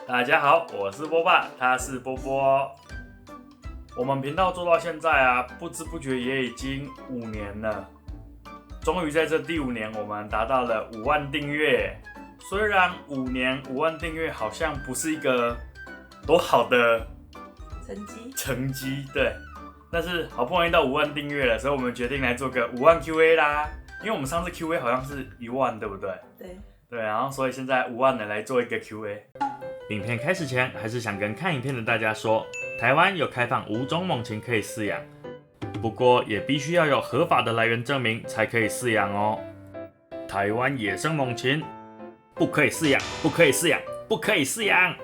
大家好，我是波爸，他是波波。我们频道做到现在啊，不知不觉也已经5年了。终于在这第5年，我们达到了5万订阅。虽然5年5万订阅好像不是一个多好的成绩，对。但是好不容易到5万订阅了，所以我们决定来做个5万 QA 啦。因为我们上次 QA 好像是1万，对不对？对，然后所以现在5万了来做一个 QA。影片开始前，还是想跟看影片的大家说，台湾有开放5种猛禽可以饲养，不过也必须要有合法的来源证明才可以饲养哦。台湾野生猛禽不可以饲养，不可以饲养，不可以饲养。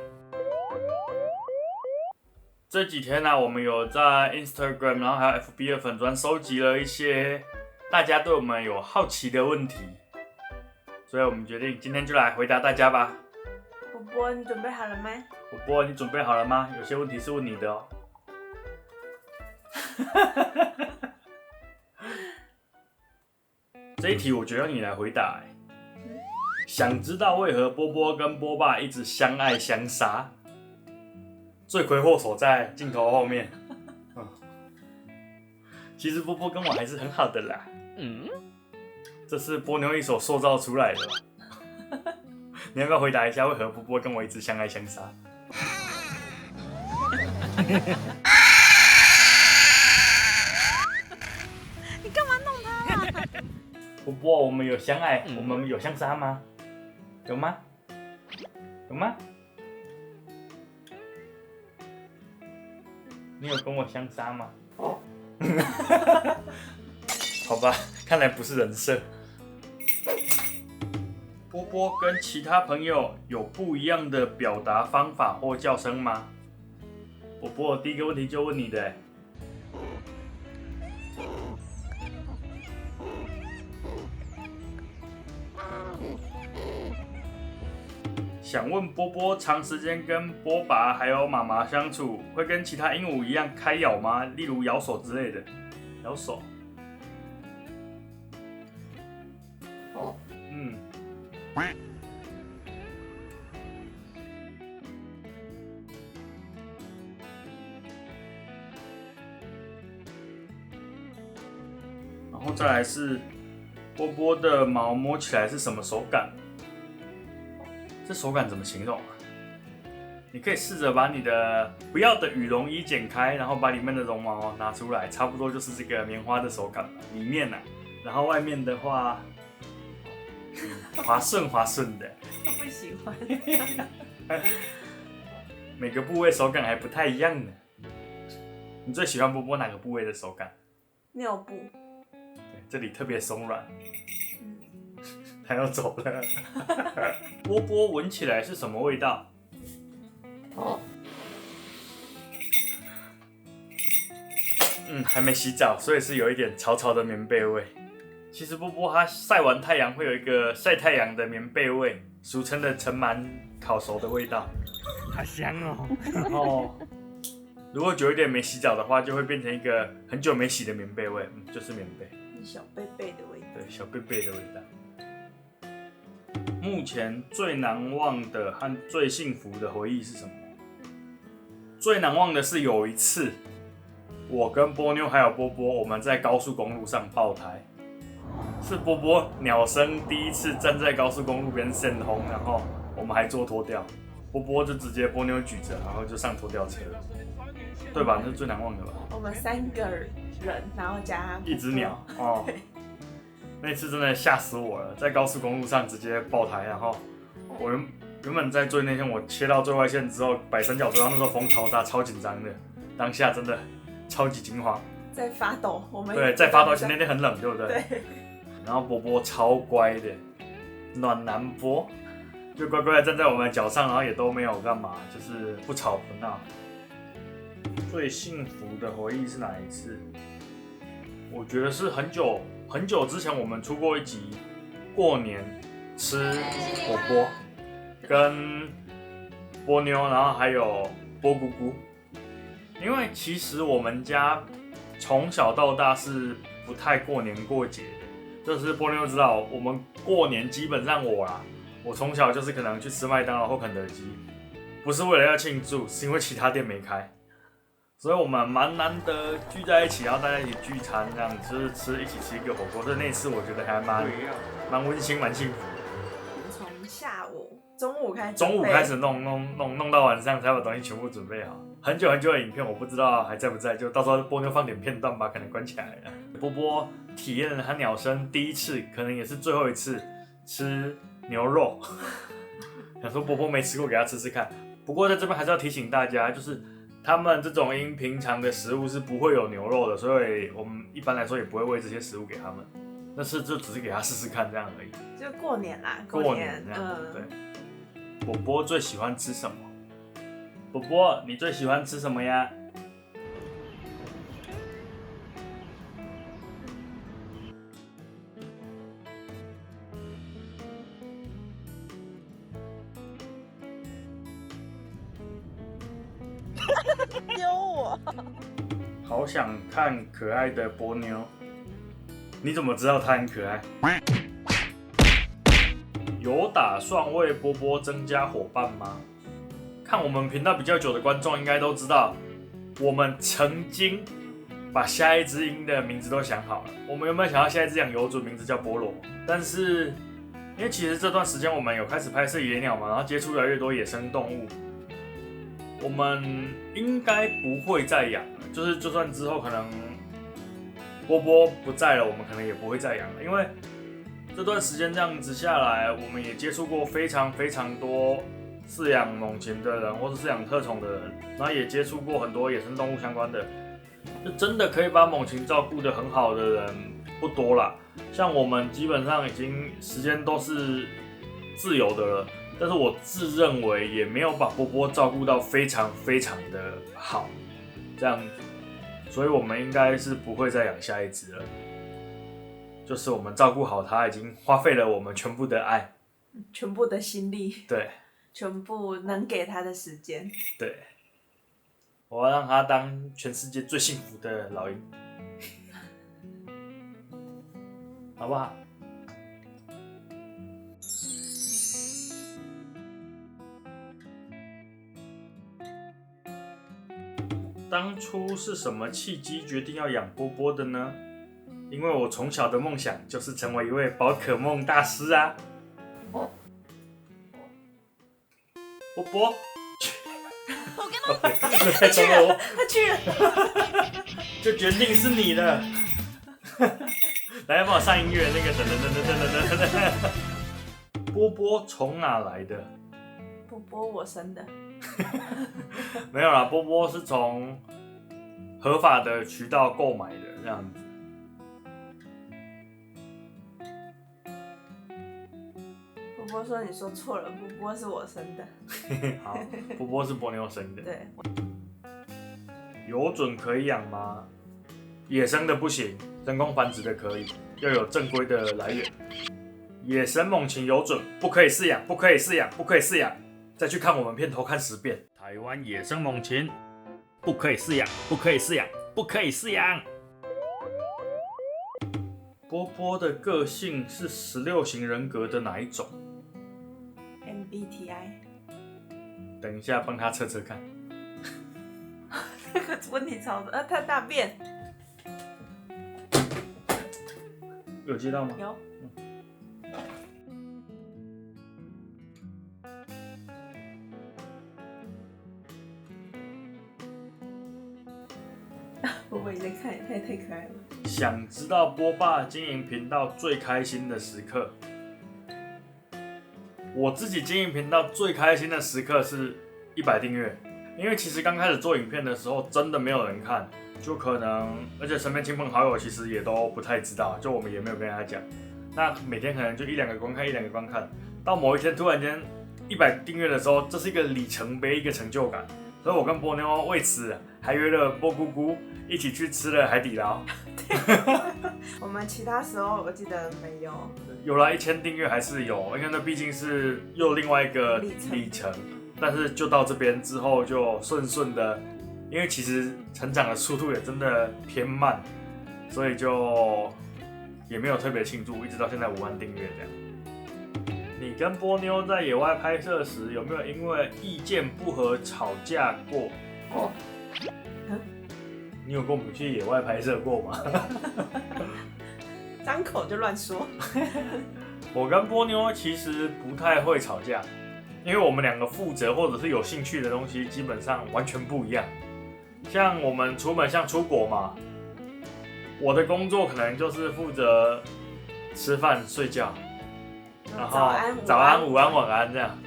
这几天呢，我们有在 Instagram， 然后还有 FB 的粉专收集了一些大家对我们有好奇的问题，所以我们决定今天就来回答大家吧。波波，你准备好了吗？波波，你准备好了吗？有些问题是问你的哦。这一题我觉得你来回答。想知道为何波波跟波爸一直相爱相杀？罪魁祸首在镜头后面。其实波波跟我还是很好的啦。这是波妞一手塑造出来的。你要不要回答一下为何波波跟我一直相爱相杀？你干嘛弄他啊？波波，我们有相爱，我们有相杀吗？有吗？有吗？你有跟我相杀吗？好吧，看来不是人设。波波跟其他朋友有不一样的表达方法或叫声吗？波波，第一个问题就问你的。想问波波，长时间跟波爸还有妈妈相处，会跟其他鹦鹉一样开咬吗？例如咬手之类的。咬手。然后再来是波波的毛摸起来是什么手感？这手感怎么形容啊？你可以试着把你的不要的羽绒衣剪开，然后把里面的绒毛拿出来，差不多就是这个棉花的手感吧。里面啊，然后外面的话，滑顺滑顺的。我不喜欢。每个部位手感还不太一样呢。你最喜欢波波哪个部位的手感？尿布。对，这里特别松软。他要走了。波波闻起来是什么味道？还没洗澡，所以是有一点潮潮的棉被味。其实波波他晒完太阳会有一个晒太阳的棉被味，俗称的尘螨烤熟的味道，好香哦。然后如果久一点没洗澡的话，就会变成一个很久没洗的棉被味，就是棉被，小贝贝的味道。对，小贝贝的味道。目前最难忘的和最幸福的回忆是什么？最难忘的是有一次，我跟波妞还有波波，我们在高速公路上爆胎，是波波鸟生第一次站在高速公路边闪红，然后我们还做脱掉，波波就直接波妞举着，然后就上脱掉车，对吧？那是最难忘的吧？我们3个人，然后加一只鸟哦。那次真的吓死我了，在高速公路上直接爆胎，然后我原本在追那天，我切到最外线之后摆三角锥，那时候风超大，超紧张的，当下真的超级惊慌，在发抖。我们对，在发抖，而且那天很冷，对不对？对。然后波波超乖的，暖男波，就乖乖的站在我们的脚上，然后也都没有干嘛，就是不吵不闹。最幸福的回忆是哪一次？我觉得是很久之前我们出过一集，过年吃火锅，跟波妞，然后还有波姑姑。因为其实我们家从小到大是不太过年过节的，就是波妞知道，我们过年基本上我从小就是可能去吃麦当劳或肯德基，不是为了要庆祝，是因为其他店没开，所以我们蛮难得聚在一起，然后大家一起聚餐，这样一起吃一个火锅。所以那次我觉得还蛮温馨、蛮幸福的。从中午开始，中午开始弄到晚上才把东西全部准备好。很久很久的影片我不知道还在不在，就到时候波妞放点片段吧，可能关起来了。波波体验了他鸟生第一次，可能也是最后一次吃牛肉，想说波波没吃过，给他吃吃看。不过在这边还是要提醒大家，就是他们这种因平常的食物是不会有牛肉的，所以我们一般来说也不会喂这些食物给他们。那是就只是给他试试看这样而已。就过年啦，过年这样，对。波波最喜欢吃什么？波波，你最喜欢吃什么呀？丢我！好想看可爱的波妞，你怎么知道她很可爱？有打算为波波增加伙伴吗？看我们频道比较久的观众应该都知道，我们曾经把下一只鹰的名字都想好了。我们有没有想要下一只养有准名字叫菠萝？但是因为其实这段时间我们有开始拍摄野鸟嘛，然后接触越来越多野生动物，我们应该不会再养了。就算之后可能波波不在了，我们可能也不会再养了，因为这段时间这样子下来，我们也接触过非常非常多饲养猛禽的人，或是饲养特宠的人，然后也接触过很多野生动物相关的，就真的可以把猛禽照顾得很好的人不多啦。像我们基本上已经时间都是自由的了，但是我自认为也没有把波波照顾到非常非常的好，这样子，所以我们应该是不会再养下一只了。就是我们照顾好它，已经花费了我们全部的爱，全部的心力，对，全部能给他的时间，对，我要让它当全世界最幸福的老鹰，好不好？当初是什么契机决定要养波波的呢？因为我从小的梦想就是成为一位宝可梦大师啊！波波，他去了，他去了，就决定是你了。来，帮我上音乐，那个噔噔噔噔噔噔噔。波波从哪来的？波波我生的，没有啦，波波是从合法的渠道购买的，这样子。波波说：“你说错了，波波是我生的。”好，波波是波妞生的。对。有准可以养吗？野生的不行，人工繁殖的可以，要有正规的来源。野生猛禽有准，不可以饲养，不可以饲养，不可以饲养。再去看我们片头看10遍。台湾野生猛禽不可以饲养，不可以饲养，不可以饲养。波波的个性是16型人格的哪一种？ MBTI。等一下帮他测测看。这个问题超多，他大便。有接到吗？有。波波也在看，太可爱了。想知道波爸经营频道最开心的时刻？我自己经营频道最开心的时刻是100订阅，因为其实刚开始做影片的时候真的没有人看，就可能，而且身边亲朋好友其实也都不太知道，就我们也没有跟人家讲。那每天可能就1-2个观看，1-2个观看，到某一天突然间100订阅的时候，这是一个里程碑，一个成就感。所以我跟波妞为此还约了波姑姑一起去吃了海底捞。我们其他时候我记得没有。有了1000订阅还是有，因为那毕竟是又另外一个里程。但是就到这边之后就顺的，因为其实成长的速度也真的偏慢，所以就也没有特别庆祝，一直到现在5万订阅这样。你跟波妞在野外拍摄时，有没有因为意见不合吵架过？你有跟我们去野外拍摄过吗？张口就乱说。我跟波妞其实不太会吵架，因为我们两个负责或者是有兴趣的东西基本上完全不一样。像我们出门，像出国嘛，我的工作可能就是负责吃饭睡觉，然后早安、午安、晚安这样。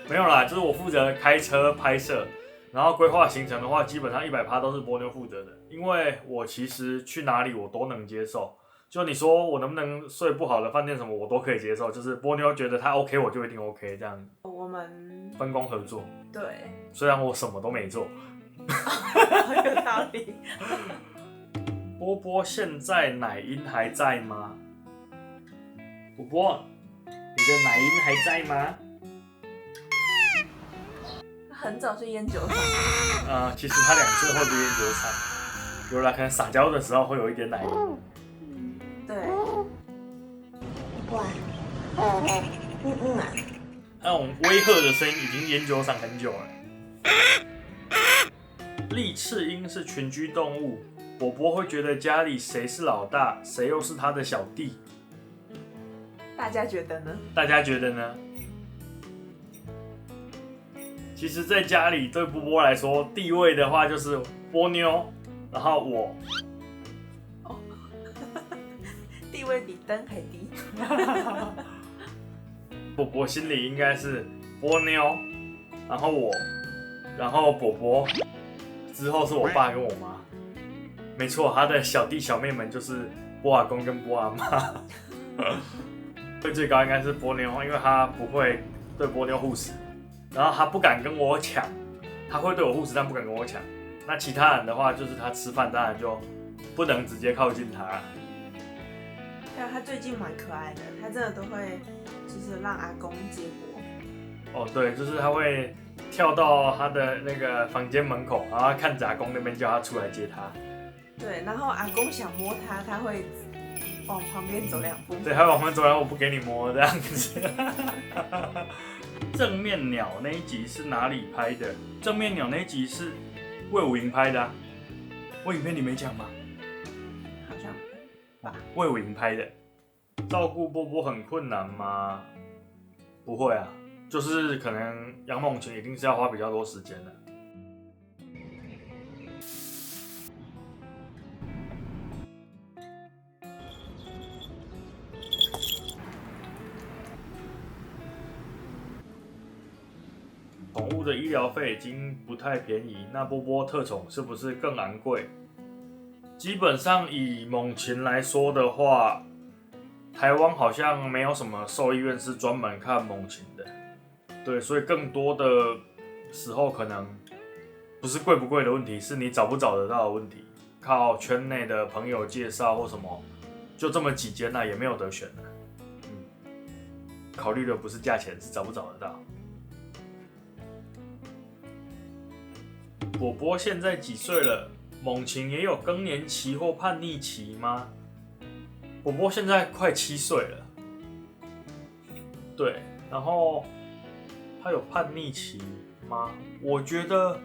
没有啦，就是我负责开车拍摄，然后规划行程的话，基本上100%都是波妞负责的，因为我其实去哪里我都能接受。就你说我能不能睡不好的饭店什么，我都可以接受。就是波妞觉得她 OK， 我就一定 OK， 这样。我们分工合作。对，虽然我什么都没做。好有道理。波波现在奶音还在吗？波波，你的奶音还在吗？很早去烟酒厂。其实他2岁后就烟酒厂，有啦，可能撒娇的时候会有一点奶音。对。哇，那种威吓的声音已经烟酒厂很久了。利翅鹰是群居动物，波波会觉得家里谁是老大，谁又是他的小弟。大家觉得呢？大家觉得呢？其实，在家里对波波来说，地位的话就是波妞，然后我。地位比灯还低。波波心里应该是波妞，然后我，然后波波，之后是我爸跟我妈。没错，他的小弟小妹们就是波阿公跟波阿妈。最高应该是波妞，因为他不会对波妞护食，然后他不敢跟我抢，他会对我护食，但不敢跟我抢。那其他人的话，就是他吃饭当然就不能直接靠近他。他最近蛮可爱的，他真的都会就是让阿公接驳。对，就是他会跳到他的那个房间门口，然后看着阿公那边叫他出来接他。对，然后阿公想摸他，他会往旁边走2步。对，他往旁边走，然后我不给你摸这样子。正面鸟那一集是哪里拍的？正面鸟那一集是魏武营拍的啊。我影片里没讲吗？好像吧。魏武营拍的。照顾波波很困难吗？不会啊，就是可能养猛禽一定是要花比较多时间的。宠物的医疗费已经不太便宜，那波波特宠是不是更昂贵？基本上以猛禽来说的话，台湾好像没有什么兽医院是专门看猛禽的，对，所以更多的时候可能不是贵不贵的问题，是你找不找得到的问题。靠圈内的朋友介绍或什么，就这么几间也没有得选的。考虑的不是价钱，是找不找得到。波波现在几岁了？猛禽也有更年期或叛逆期吗？波波现在快7岁了，对，然后他有叛逆期吗？我觉得，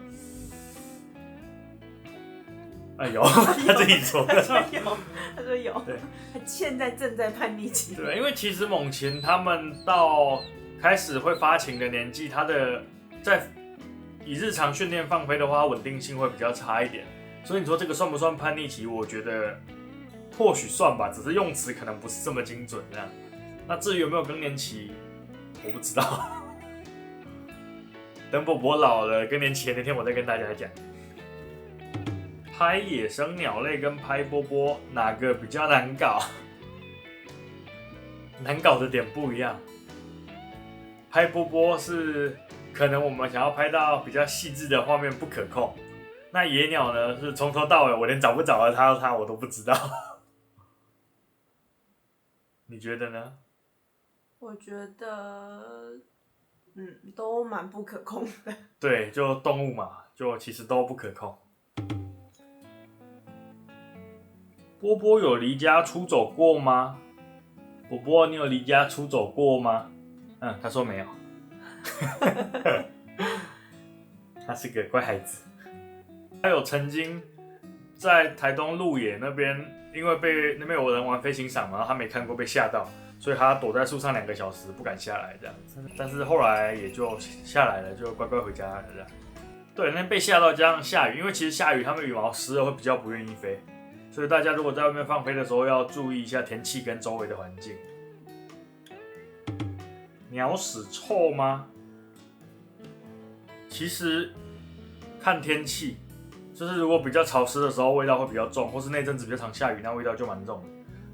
有，他自己说的，他说有，对，他现在正在叛逆期。对，因为其实猛禽他们到开始会发情的年纪，它的在以日常训练放飞的话，稳定性会比较差一点，所以你说这个算不算叛逆期？我觉得或许算吧，只是用词可能不是这么精准这样。那至于有没有更年期，我不知道。等波波老了更年期的那天，我再跟大家讲。拍野生鸟类跟拍波波哪个比较难搞？难搞的点不一样。拍波波是可能我们想要拍到比较细致的画面不可控，那野鸟呢是从头到尾我连找不找得它我都不知道。你觉得呢？我觉得，都蛮不可控的。对，就动物嘛，就其实都不可控。波波有离家出走过吗？波波，你有离家出走过吗？他说没有。他是个乖孩子。他有曾经在台东鹿野那边，因为被那边有人玩飞行伞嘛，然后他没看过，被吓到，所以他躲在树上2个小时不敢下来这样子。但是后来也就下来了，就乖乖回家了这样。对，那被吓到加上下雨，因为其实下雨它们羽毛湿了会比较不愿意飞，所以大家如果在外面放飞的时候要注意一下天气跟周围的环境。鸟屎臭吗？其实看天气，就是如果比较潮湿的时候，味道会比较重，或是那阵子比较常下雨，那味道就蛮重的。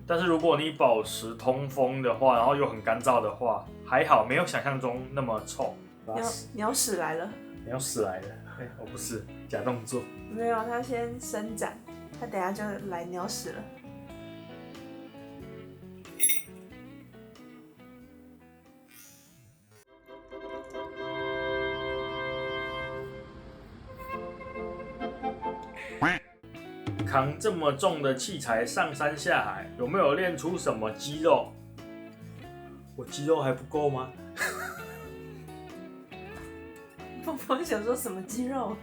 但是如果你保持通风的话，然后又很干燥的话，还好，没有想象中那么臭。鸟屎来了，鸟屎来了，我不是假动作。没有，它先伸展，它等下就来鸟屎了。扛这么重的器材上山下海，有没有练出什么肌肉？我肌肉还不够吗？波波想说什么肌肉？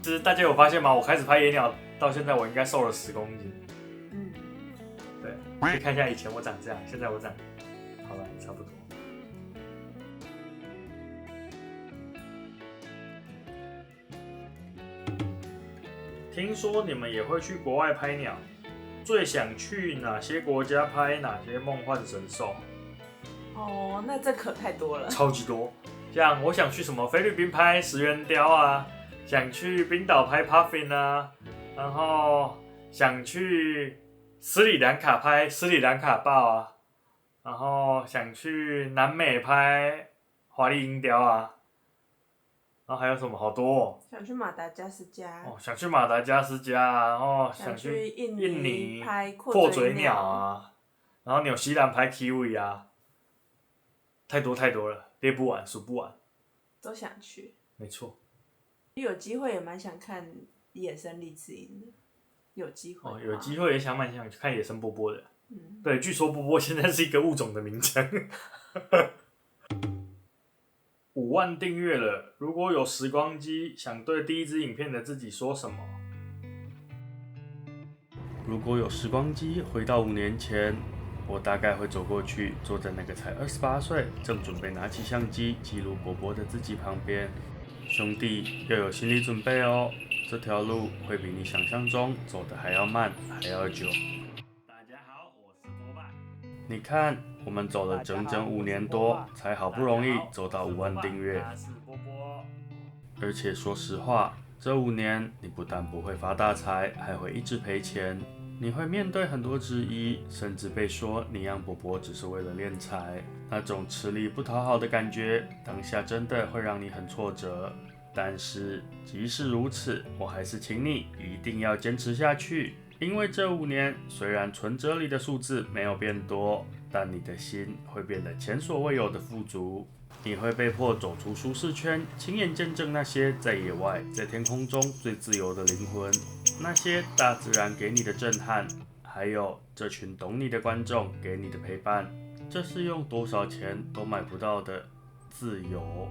其实大家有发现吗？我开始拍野鸟到现在，我应该瘦了10公斤。对，可以看一下以前我长这样，现在我长，好了，差不多。听说你们也会去国外拍鸟，最想去哪些国家拍哪些梦幻神兽？哦，那这可太多了，超级多。像我想去什么菲律宾拍石原雕啊，想去冰岛拍 puffin 啊，然后想去斯里兰卡拍斯里兰卡豹啊，然后想去南美拍华丽鹰雕啊。然后还有什么好多哦？想去马达加斯加，想去马达加斯加，然后想去印尼拍阔嘴鸟啊，然后纽西兰拍 kiwi 啊，太多了，列不完，数不完。都想去。没错。有机会也蛮想看野生丽翅鹰的，有机会。有机会也蛮想去看野生波波的。对，据说波波现在是一个物种的名称。5万订阅了，如果有时光机，想对第一支影片的自己说什么？如果有时光机回到5年前，我大概会走过去，坐在那个才28岁，正准备拿起相机记录波波的自己旁边。兄弟，要有心理准备哦，这条路会比你想象中走得还要慢，还要久。大家好，我是波爸。你看，我们走了整整5年多，才好不容易走到5万订阅。而且说实话，这5年你不但不会发大财，还会一直赔钱。你会面对很多质疑，甚至被说你养波波只是为了敛财，那种吃力不讨好的感觉，当下真的会让你很挫折。但是即使如此，我还是请你一定要坚持下去，因为这5年虽然存折里的数字没有变多，但你的心会变得前所未有的富足。你会被迫走出舒适圈，亲眼见证那些在野外、在天空中最自由的灵魂，那些大自然给你的震撼，还有这群懂你的观众给你的陪伴。这是用多少钱都买不到的自由。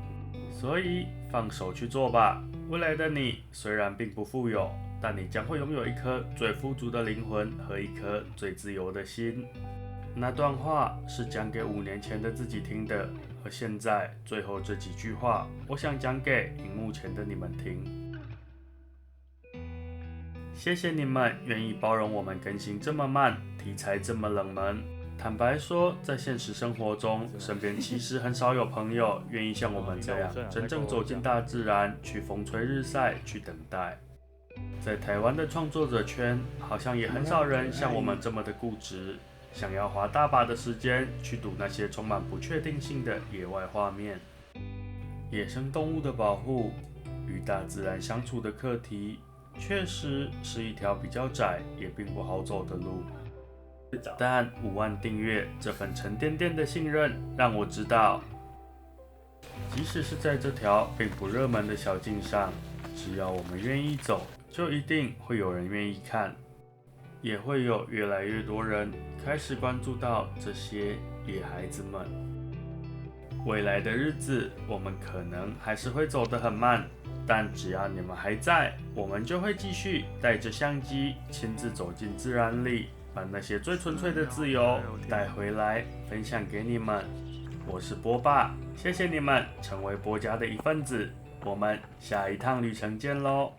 所以放手去做吧。未来的你虽然并不富有，但你将会拥有一颗最富足的灵魂和一颗最自由的心。那段话是讲给5年前的自己听的，而现在最后这几句话，我想讲给荧幕前的你们听。谢谢你们愿意包容我们更新这么慢，题材这么冷门。坦白说，在现实生活中，身边其实很少有朋友愿意像我们这样，真正走进大自然，去风吹日晒，去等待。在台湾的创作者圈，好像也很少人像我们这么的固执，想要花大把的时间去读那些充满不确定性的野外画面。野生动物的保护与大自然相处的课题，确实是一条比较窄也并不好走的路。但5万订阅这份沉甸甸的信任，让我知道，即使是在这条并不热门的小径上，只要我们愿意走，就一定会有人愿意看，也会有越来越多人开始关注到这些野孩子们。未来的日子，我们可能还是会走得很慢，但只要你们还在，我们就会继续带着相机，亲自走进自然里，把那些最纯粹的自由带回来，分享给你们。我是波爸，谢谢你们成为波家的一份子，我们下一趟旅程见喽！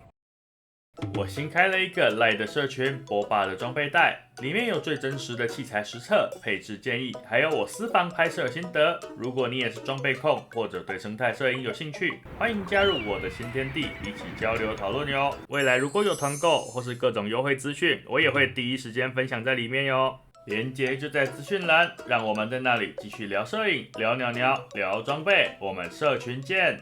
我新开了一个赖的社群，波爸的装备袋，里面有最真实的器材实测、配置建议，还有我私房拍摄心得。如果你也是装备控，或者对生态摄影有兴趣，欢迎加入我的新天地，一起交流讨论哟。未来如果有团购或是各种优惠资讯，我也会第一时间分享在里面哟。连结就在资讯栏，让我们在那里继续聊摄影、聊鸟鸟、聊装备，我们社群见。